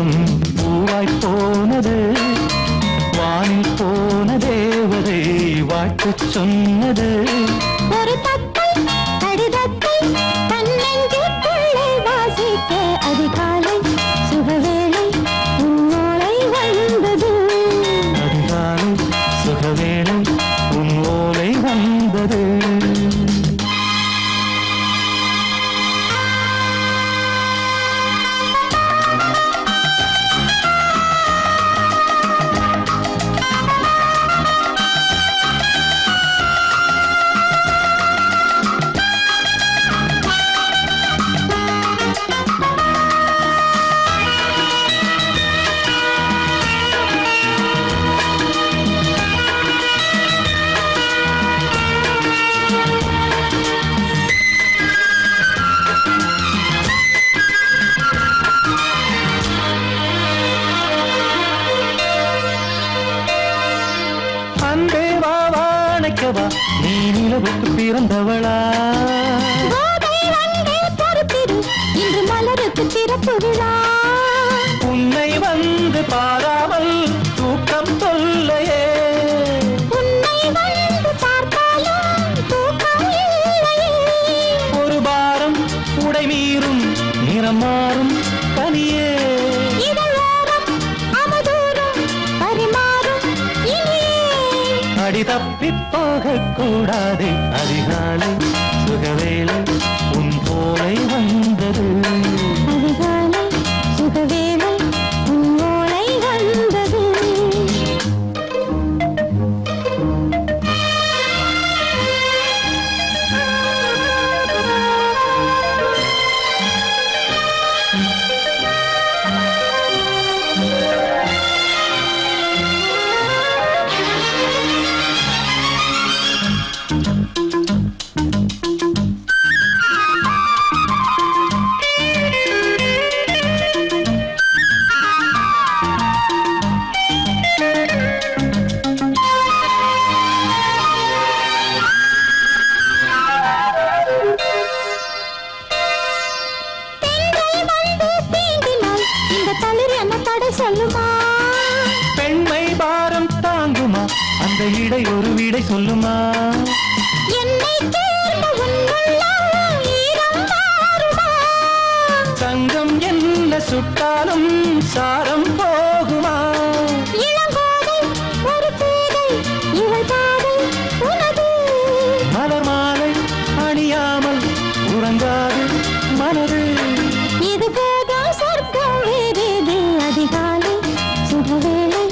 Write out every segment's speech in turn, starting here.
காகிதம் பூவாய் போனது வானில் போன தேவதை வாழ்த்துச் சொன்னது ஒரு தத்தை கடிதத்தை தன்னெஞ்சுக்குள்ளே வாசிக்க அதிகாலை சுகவேளை உன்னோலை வந்தது அதிகாலை சுகவேளை உன் ஓலை வந்தது நீ நிலவுக்கு பிறந்தவளா இன்று மலருக்கு திறப்பு விழா உன்னை வந்து பாராமல் தூக்கம் தொல்லையே உன்னை வந்து பார்த்தாலும் தூக்கம் இல்லையே ஒரு பாரம் உடை மீறும் நிறம் மாறும் பனியே அடி தப்பி போகக்கூடாது அதிகாலை சுகவேளை உன் போலை வந்தது அதிகாலை சுகவேளை உன் ஓலை வந்தது பெண்மை பாரம் தாங்குமா அந்த இடை ஒரு விடை சொல்லுமா என்னை தேர்ந்த உன்னுள்ளம் ஈரம் மாறுமா சங்கம் என்ன சுட்டாலும் சாரம் போகுமா இளங்கோதை ஒரு பேதை இவள் பாதை உனது மலர் மாலை அணியாமல் உறங்காது மனது இது போதும் சொர்க்கம் வேறேது அதிகாலை சுகவேளை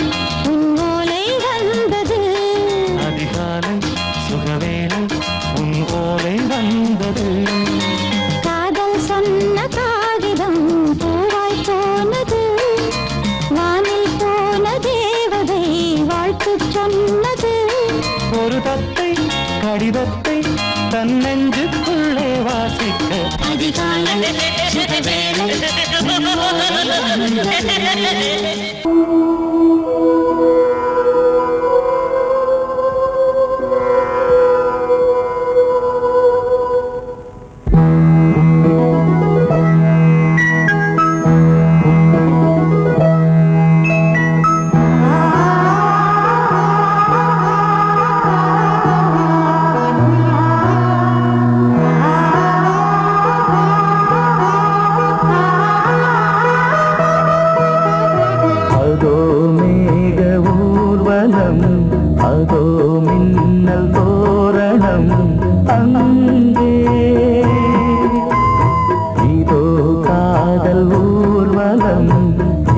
உன் ஓலை வந்தது அதிகாலை சுகவேளை உன் ஓலை வந்தது காதல் சொன்ன காகிதம் பூவாய் போனது வானில் போன தேவதை வாழ்த்துச் சொன்னது ஒரு தத்தை கடிதத்தை தன்னெஞ்சுக்குள்ளே வாசிக்க அதிகாலை சுகவேளை உன் ஓலை வந்தது அதோ மின்னல் தோரணம் அங்கே இதோ காதல் ஊர்வலம்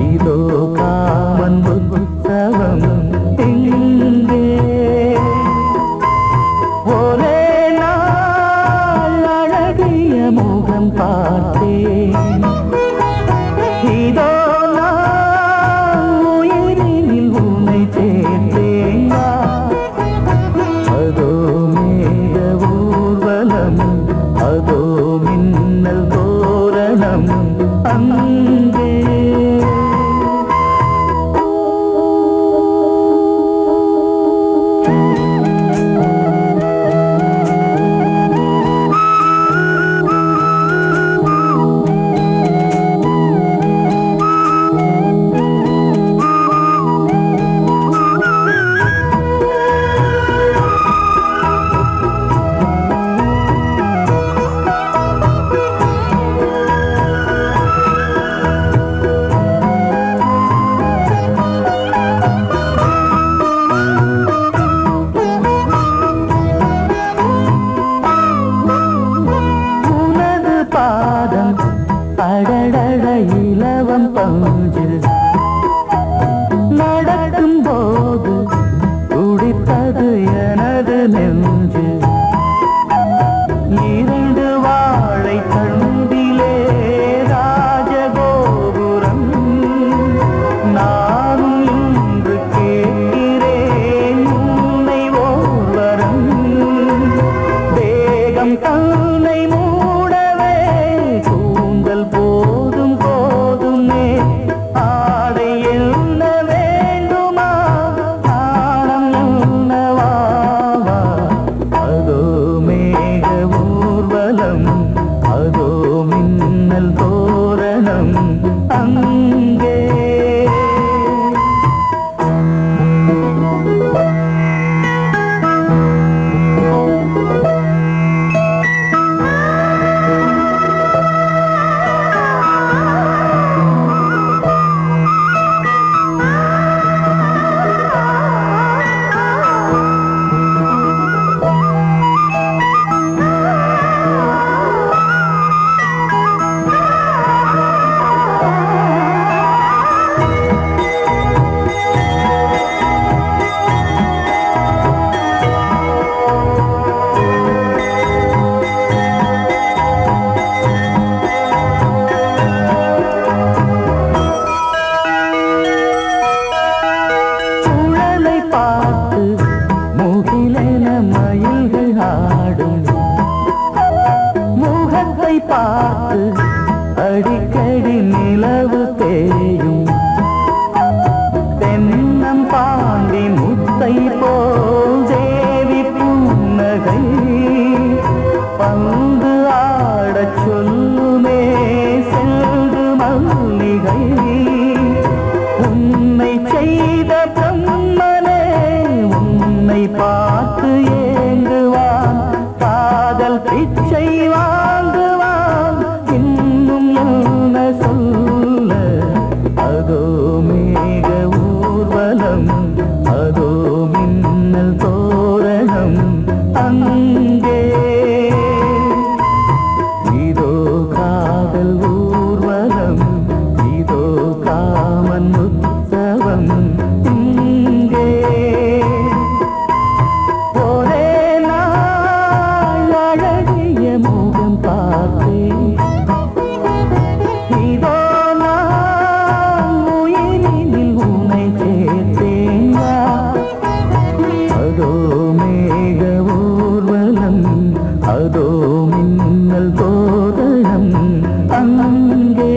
இதோ காமன் உற்சவம் இங்கே ஒரே நாள் அழகிய முகம் பார்த்தேன் இதோ அதோ மின்னல் தோரணம் அங்கே அதோ மேக ஊர்வலம் அதோ மின்னல் தோரணம் அங்கே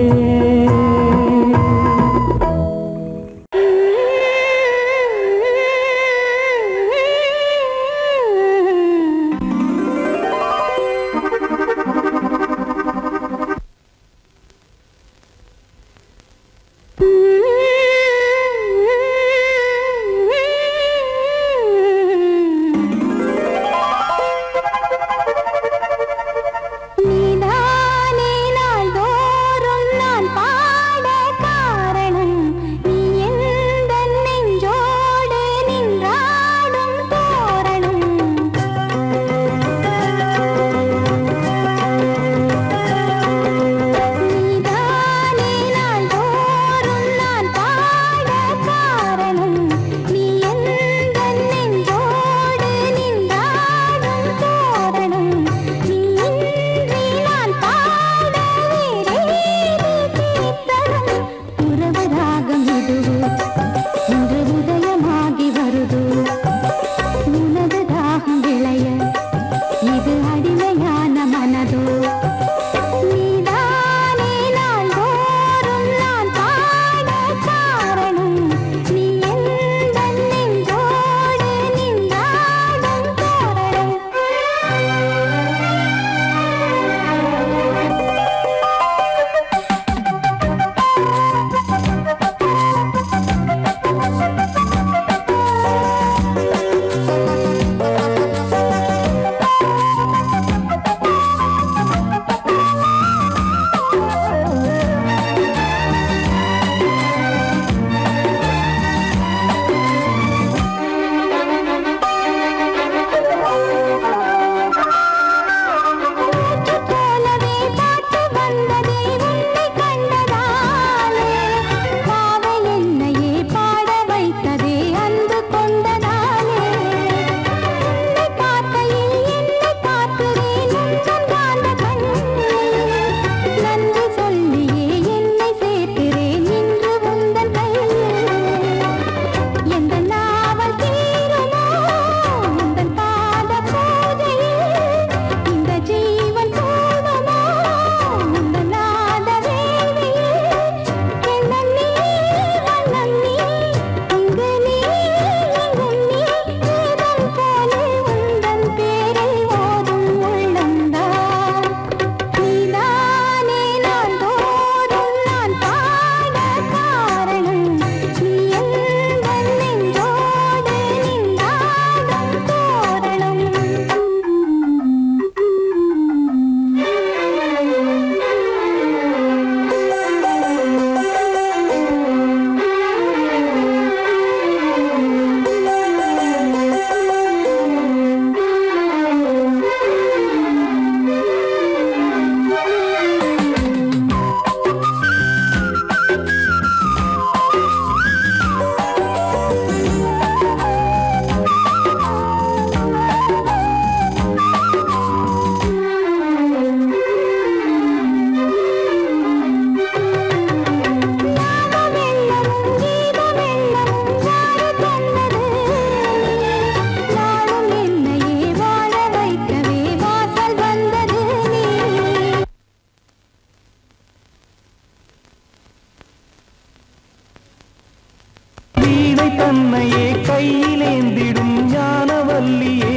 தன்னையே கையிலேந்திடும் ஞானவல்லியே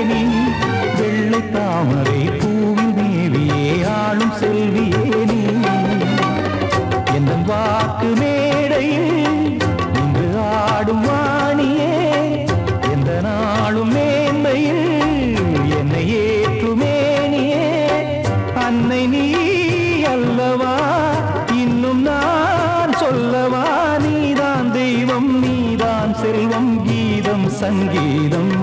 நீ வெள்ளை தாமரை பூவின் தேவியே ஆளும் செல்வியே நீ எந்த வாக்கு மேடையில் இன்று ஆடும் வாணியே எந்த நாளும் மேன்மையில் என்னை ஏற்றுமேனியே அன்னை நீ அல்லவா இன்னும் நான் சொல்லவா நீதான் தெய்வம் நீதான் செல்வம் கீதம் சங்கீதம்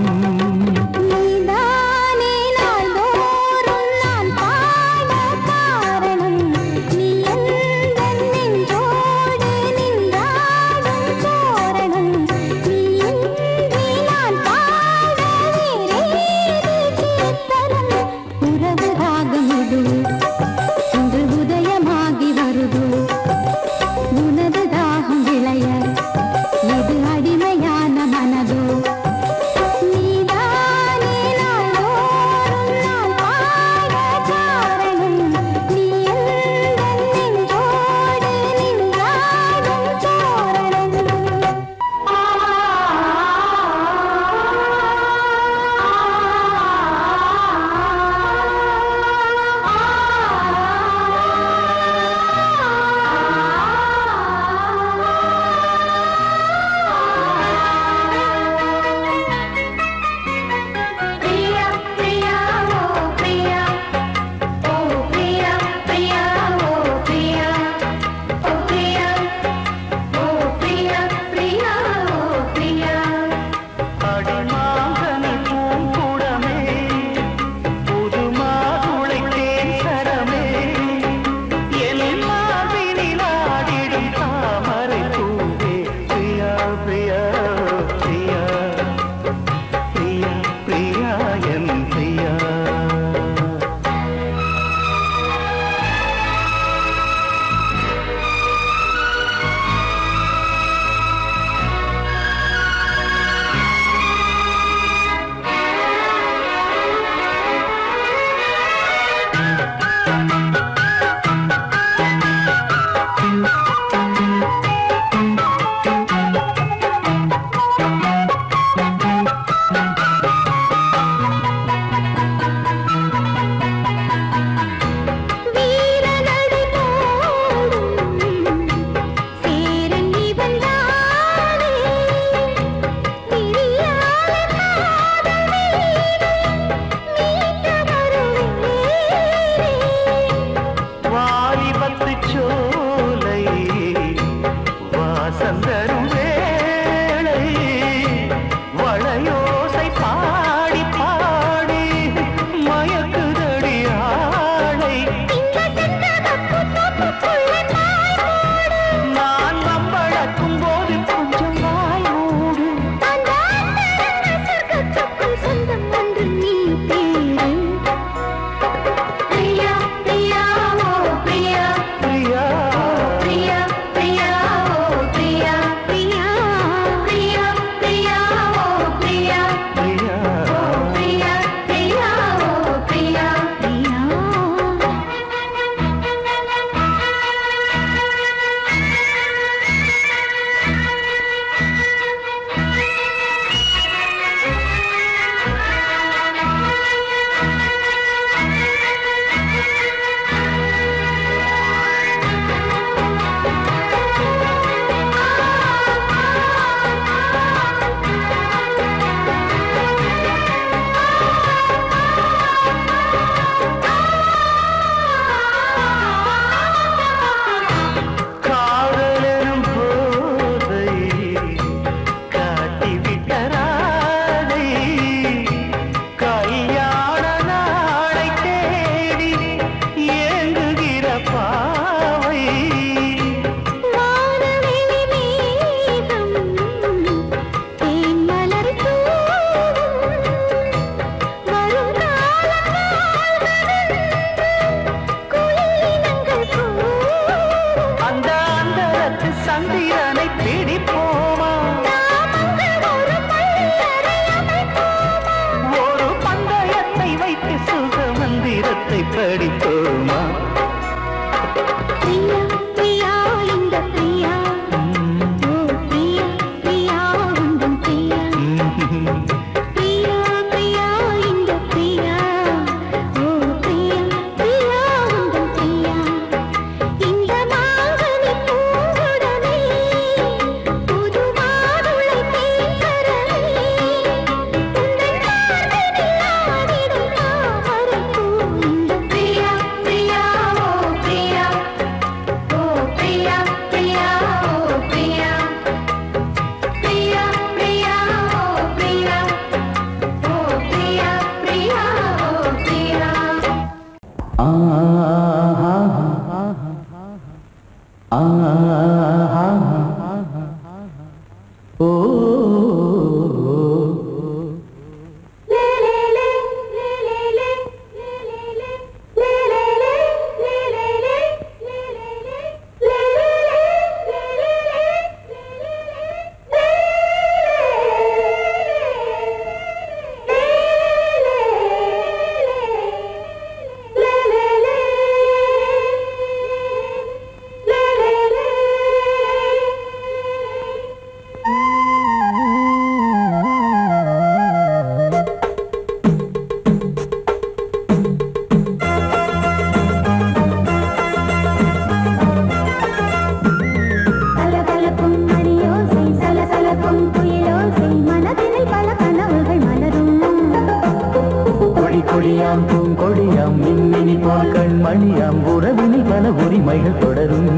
கொடியாம் பூங்கொடியாம் மின்மினி போல் கண்மணியாம் உறவினில் பல உரிமைகள் தொடரும்.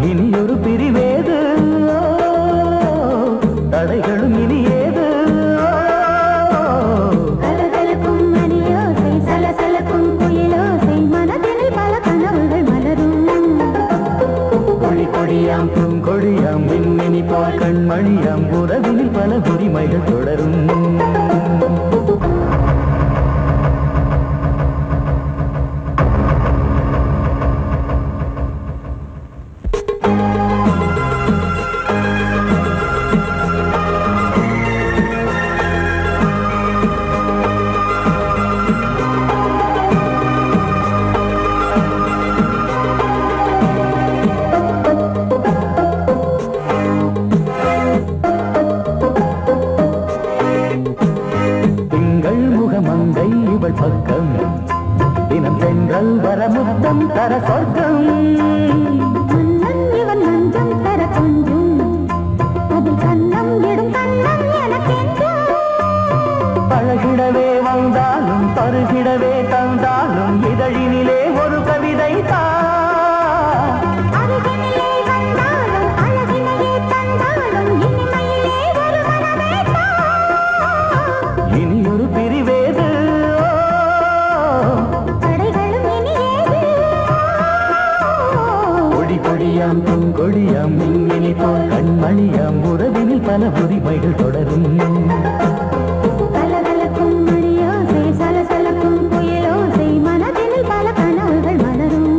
இனியொரு பிரிவேது தடைகளும் இனியேது. கலகலக்கும் மணியோசை சலசலக்கும் குயிலோசை மனதினில் பல கனவுகள் மலரும். கொடி கொடியாம் பூங்கொடியாம் மின்மினி போல் கண்மணியாம் உறவினில் பல உரிமைகள் தொடரும். பக்கம் தினம் சென்றல் வரமுத்தம் தர சொர்க்கம். மன்னன் இவன் மஞ்சம் தர கொஞ்சும் அதில் கண்ணம் இடும் கண்ணம் எனக்கென்றும். பழகிடவே வந்தாலும் பருகிடவே தந்தாலும் இதழினிலே ஒரு கவிதை தான். அருகினிலே வந்தாலும் அழகினையே தந்தாலும் இனிமையிலே ஒரு மனமே தான். இனியொரு பிரிவேது கொடியாம் பூங்கொடியாம் மின்மினி போல் கண்மணியாம் உறவினில் பல உரிமைகள் தொடரும். கலகலக்கும் மணியோசை சலசலக்கும் குயிலோசை மனதினில் பல கனவுகள் மலரும்.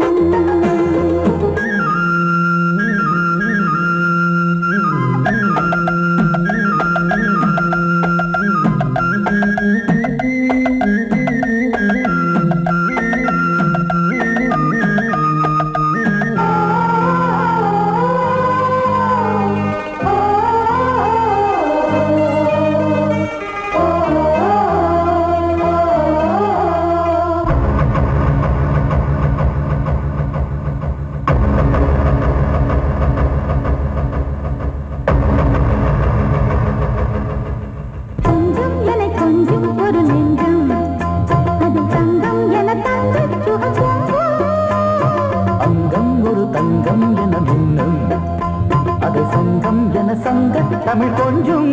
தமிழ் கொஞ்சம்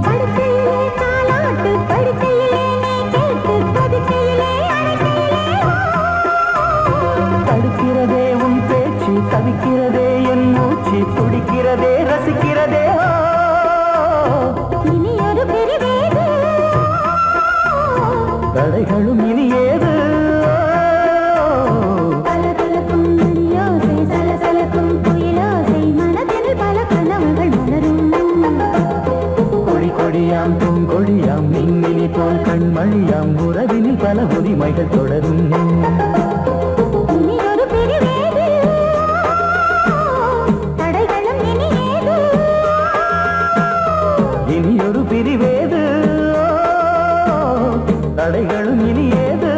படுக்கையிலே தாலாட்டு படுக்கையிலே நீ கேட்டு கொதிக்கையிலே தடுக்கிறதே உன் பேச்சு தவிக்கிறதே என் மூச்சு துடிக்கிறதே ரசிக்கிறதே. இனியொரு பிரிவேது தடைகளும் இனியேது. கலகலக்கும் மணியோசை சலசலக்கும் குயிலோசை மனதினில் பல கனவுகள் மலரும். கொடி கொடியாம் பூங்கொடியாம் மின்மினி போல் கண்மணியாம் உறவினில் பல உரிமைகள் தொடரும். இனியொரு பிரிவேது தடைகளும் இனியேது. இனியொரு பிரிவேது தடைகளும் இனியேது.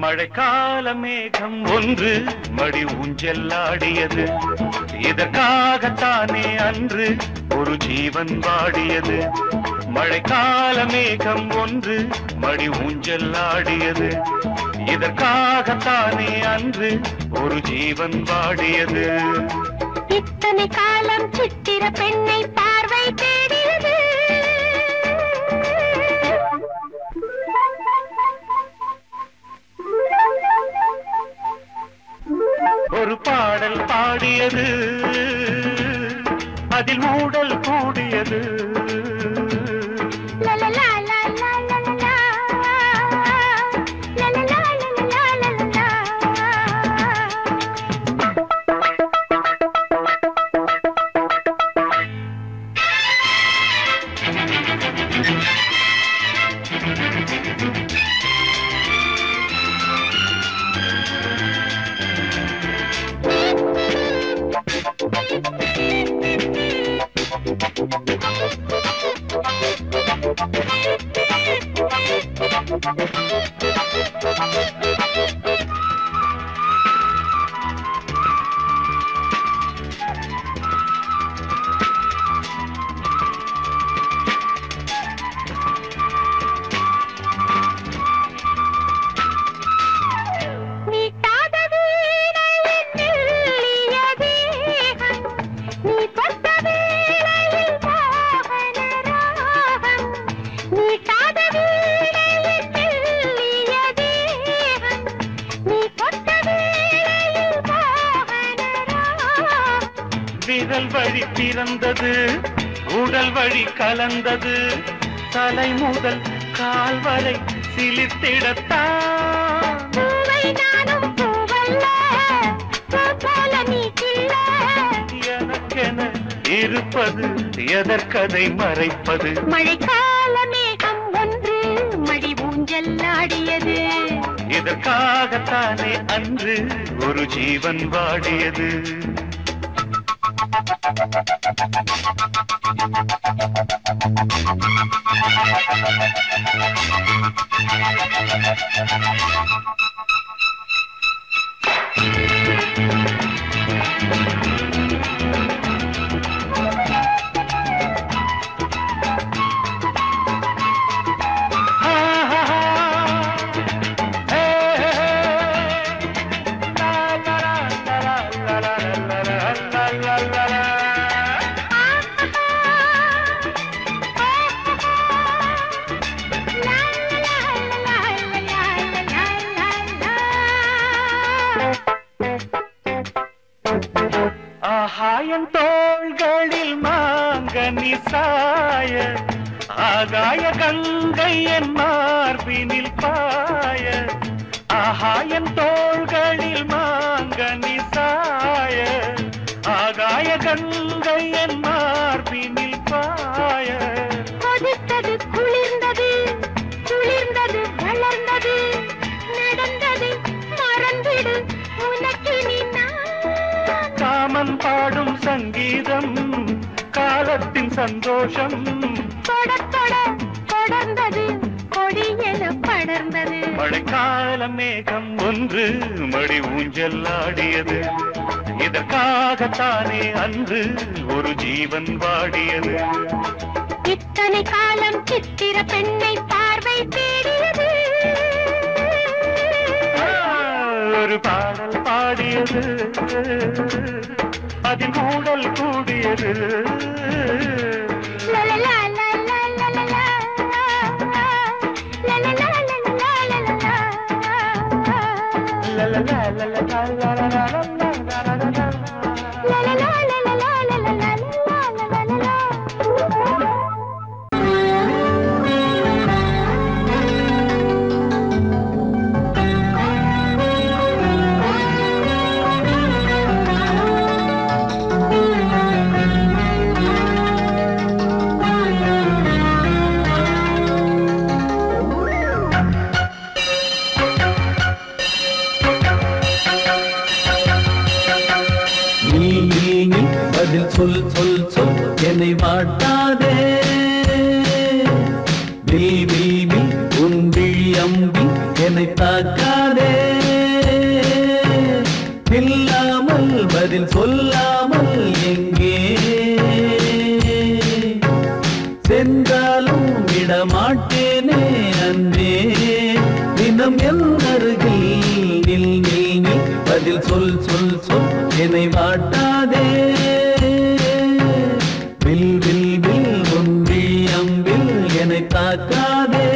மழைக்கால மேகம் ஒன்று மடி ஊஞ்செல்லாடியது. இதற்காகத்தானே அன்று ஒரு ஜீவன் வாடியது. மழைக்கால மேகம் ஒன்று மடி ஊஞ்செல்லாடியது. இதற்காகத்தானே அன்று ஒரு ஜீவன் வாடியது. இத்தனை காலம் சித்திர பெண்ணை பார்வை தேடியது. ஒரு பாடல் பாடியது, அதில் ஊடல் கூடியது. விரல் வழி பிறந்தது, உடல் வழி கலந்தது. தலை முதல் கால் வரை சிலிர்த்திடத்தான். எனக்கென இருப்பது எதற்கதை மறைப்பது. மழைக்கால மேகம் ஒன்று மடி ஊஞ்செல்லாடியது. இதற்காகத்தானே அன்று ஒரு ஜீவன் வாடியது. ஆகாயன் தோள்களில் மாங்கனி சாய, ஆகாய கங்கை என் மார்பினில் பாய. ஆகாயன் தோள்களில் மாங்கனி சாய, ஆகாய கங்கை என் மார்பினில் பாய. கொதித்தது குளிர்ந்தது, குளிர்ந்தது வளர்ந்தது. நடந்தது மறந்திடு உனக்கு நீ. காமன் பாடும் சங்கீதம் காலத்தின் சந்தோஷம். தொட தொட தொடர்ந்தது, கொடி என படர்ந்தது. மழைக்கால மேகம் ஒன்று மடி ஊஞ்செல்லாடியது. இதற்காகத்தானே அன்று ஒரு ஜீவன் வாடியது. இத்தனை காலம் சித்திர பெண்ணை பார்வை தேடியது. ஒரு பாடல் பாடியது, அதில் ஊடல் கூடியது. சொல் சொல் சொல் என்னை வாட்டாதே. உன் விழி அம்பி என்னை தாக்காதே நில்லாமல் பதில் சொல்லாமல் எங்கே சென்றாலும் விடமாட்டேனே அன்பே தினம் என் அருகில் நில் நில் நில் பதில் சொல் சொல் சொல் என்னை வாட்டாதே வில் வில் வில் ஒன்றி அம்பில் என்னை தாக்காதே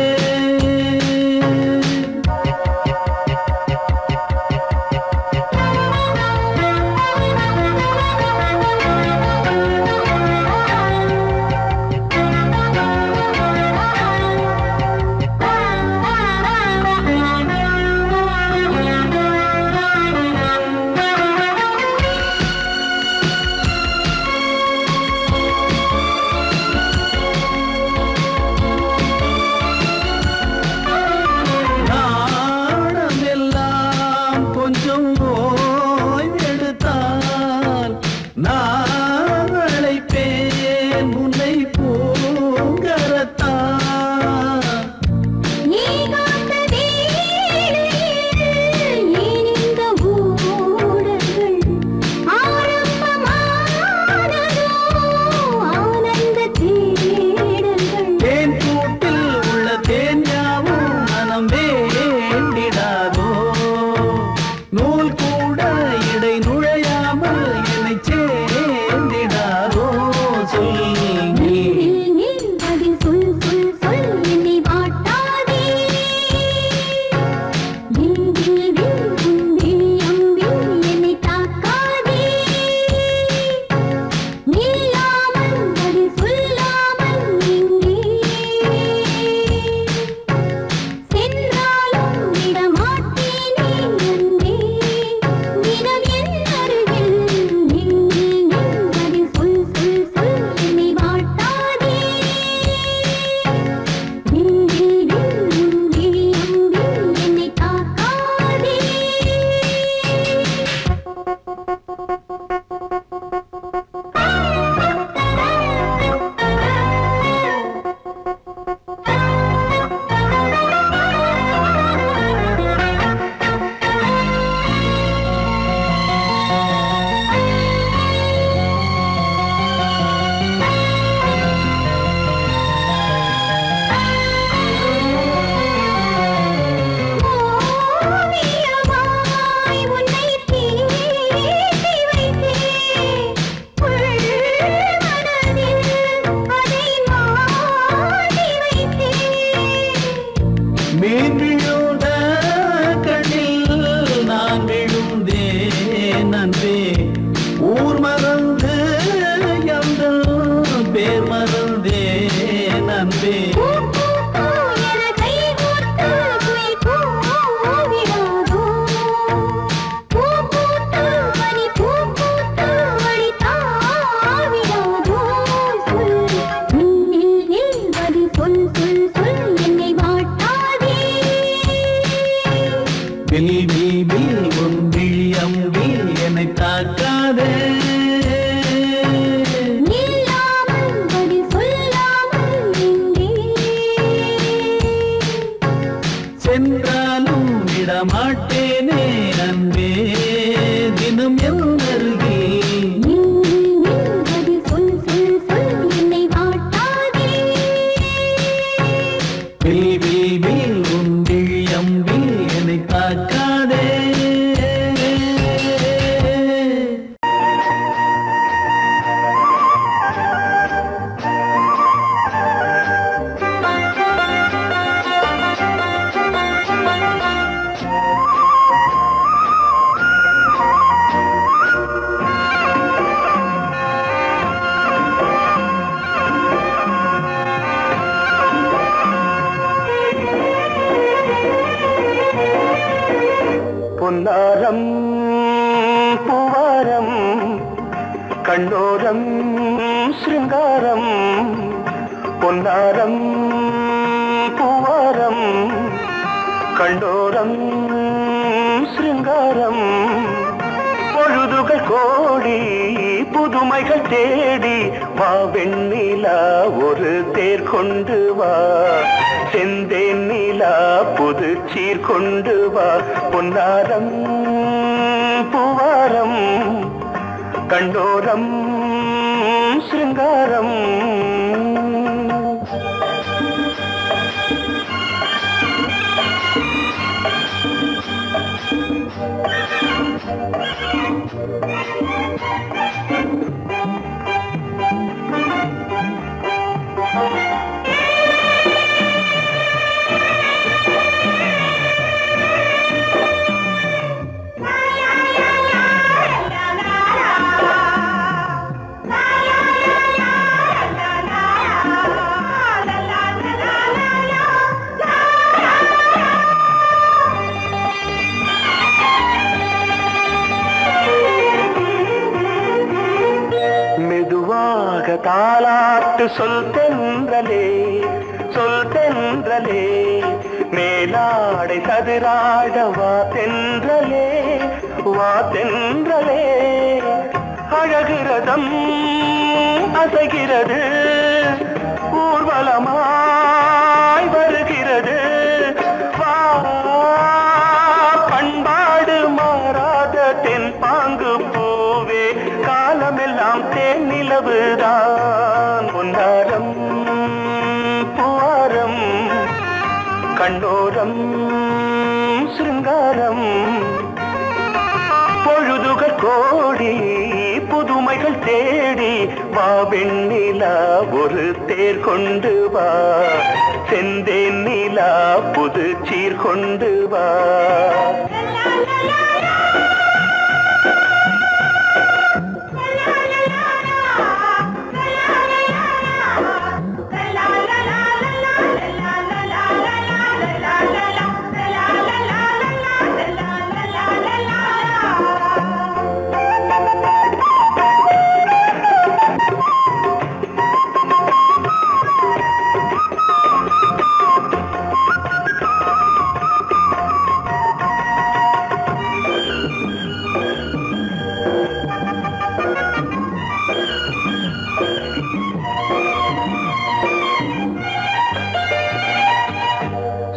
பொன்னாரம் பூவாரம் கண்ணோரம் சிருங்காரம் பொன்னாரம் பூவாரம் கண்ணோரம் சிருங்காரம் பொழுதுகள் கோடி புதுமைகள் தேடி வா வெண்ணிலா ஒரு தேர் கொண்டு வா செந்தேன் நிலா புது சீர் கொண்டு வா பொன்னாரம் பூவாரம் கண்டோரம் சிருங்காரம் தாலாட்டு சொல் தென்றலே சொல் தென்றலே மேலாடை சதுராட வா தென்றலே வா தென்றலே அழகிறதம் அசைகிறது ஊர்வலமாய் வருகிறது வா பண்பாடு மாறாத தென் பாங்கு பூவே காலமெல்லாம் தேன் நிலவுதான் பொன்னாரம் பூவாரம் கண்டோரம் சிருங்காரம் பொழுதுகள் கோடி புதுமைகள் தேடி வா வெண்ணிலா ஒரு தேர் கொண்டு வா செந்தேன் நிலா புது சீர் கொண்டு வா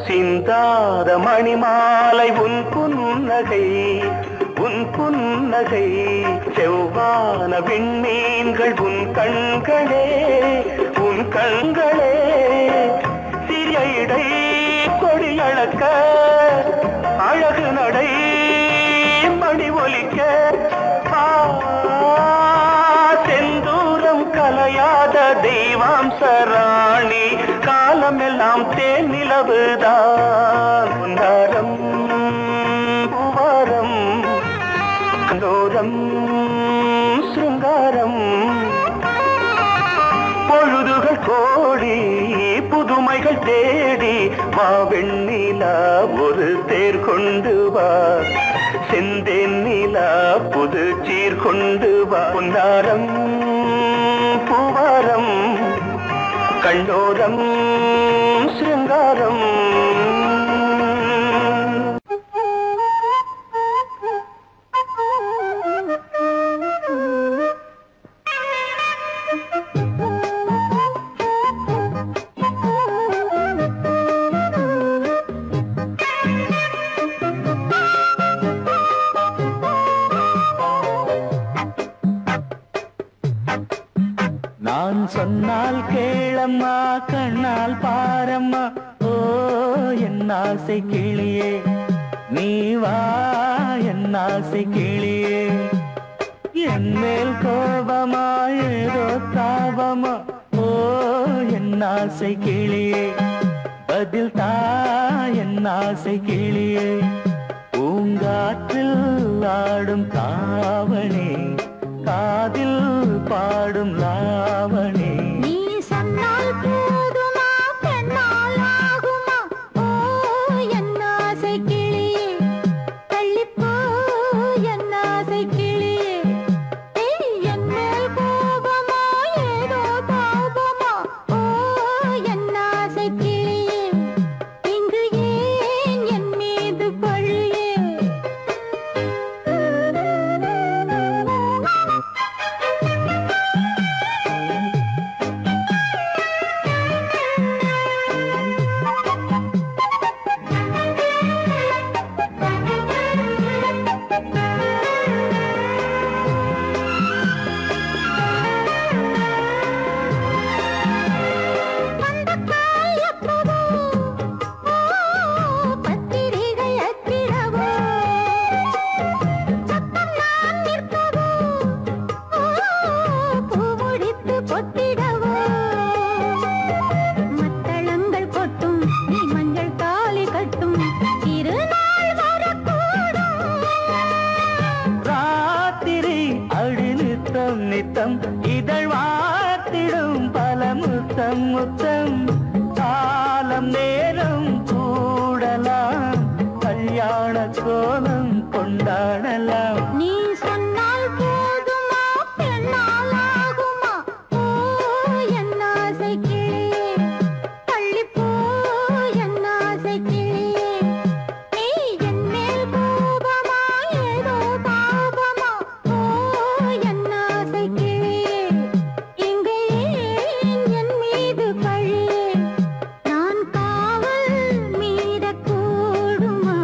சிந்தாத மணிமாலை உன் புன்னகை உன் புன்னகை செவ்வான விண்மீன்கள் உன் கண்களே உன் கண்களே சிறிய இடை கொடியளக்க அழகு நடை மணி ஒலிக்க செந்தூரம் கலையாத தெய்வாம்சராணி காலமெல்லாம் தேன் நிலவுதான் பொன்னாரம் பூவாரம் கண்டோரம் சிருங்காரம் பொழுதுகள் கோடி புதுமைகள் தேடி வா வெண்ணிலா ஒரு தேர் கொண்டு வா செந்தேன் நிலா புது சீர் கொண்டு வா பொன்னாரம் பூவாரம் கண்டோரம் சிருங்காரம் நான் சொன்னால் கேளம்மா கண்ணால் பாரம்மா ஓ என் ஆசை கிளியே நீ வா என் ஆசை கிளியே என் மேல் கோபமா ஏதோ தாபமா ஓ என் ஆசை கிளியே பதில் தா என் ஆசை கிளியே பூங்காற்றில் ஆடும் தாவணி காதில் பாடும் லாவணி நீ சொன்னால் போதுமா பெண்ணால் ஆகுமா ஓ என் ஆசை கிளியே தள்ளிப்போ என் ஆசை கிளியே என் மேல் கோபமா ஏதோ தாபமா ஓ என் ஆசை கிளியே இங்கு ஏன் என் மீது முத்தம் இதழ் வார்த்திடும் பல முத்தம் முத்தம் காலம் நேரம் கூடலாம் கல்யாண கோலம் கொண்டாடலாம் நீ சொன்னால் போதுமா பெண்ணால் ஆகுமா ஓ என் ஆசை கிளியே பள்ளிப்போ என் ஆசை கிளியே நீ என் மேல் கோபமா ஏதோ தாபமா ஓ என் ஆசை கிளியே இங்கே என் மீது பழியே நான் காவல் மீறக்கூடுமா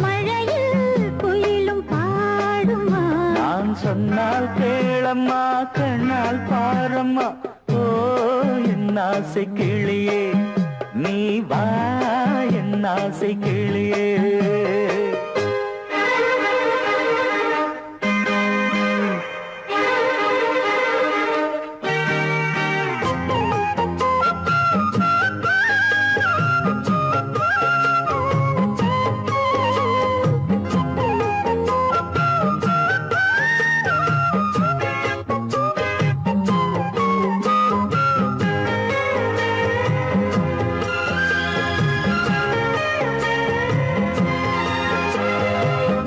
மழையில் குயிலும் பாடுமா நான் சொன்னால் கேளம்மா கண்ணால் பாரம்மா ஓ என் ஆசை கிளியே நீ வா என் ஆசை கிளியே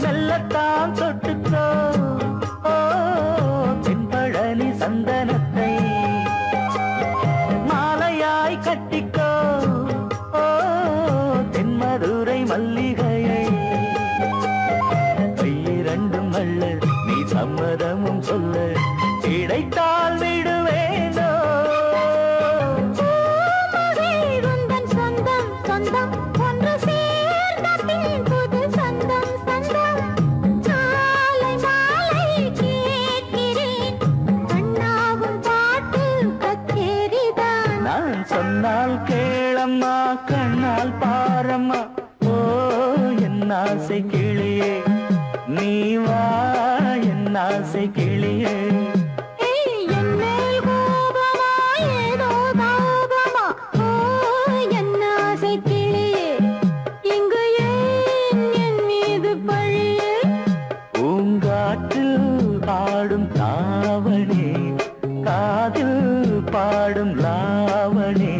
மெல்லத்தான் தொட்டுக்கோ ஓ தென்பழனி சந்தனத்தை மாலையாய் கட்டிக்கோ ஓ தென்மதுரை மல்லிகையை கையிரண்டும் அல்ல நீ சம்மதமும் சொல்ல கிடைத்தால் விடுவேனோ உந்தன் சொந்தம் சொந்தம் ஒன்று சேர்ந்த பின் புது சொந்தம் சொந்தம் மாலை மாலை கேட்கிறேன் கண்ணாவும் பாட்டு கச்சேரிதான் நான் சொன்னால் கேளம்மா கண்ணால் பாரம்மா ஓ என் ஆசை கிளியே நீ வா என் ஆசை கிளியே என் மேல் கோபமா ஏதோ தாபமா ஓ என் ஆசை கிளியே இங்கு ஏன் என் மீது பழியே பூங்காற்றில் ஆடும் தாவணி காதில் பாடும் லாவணி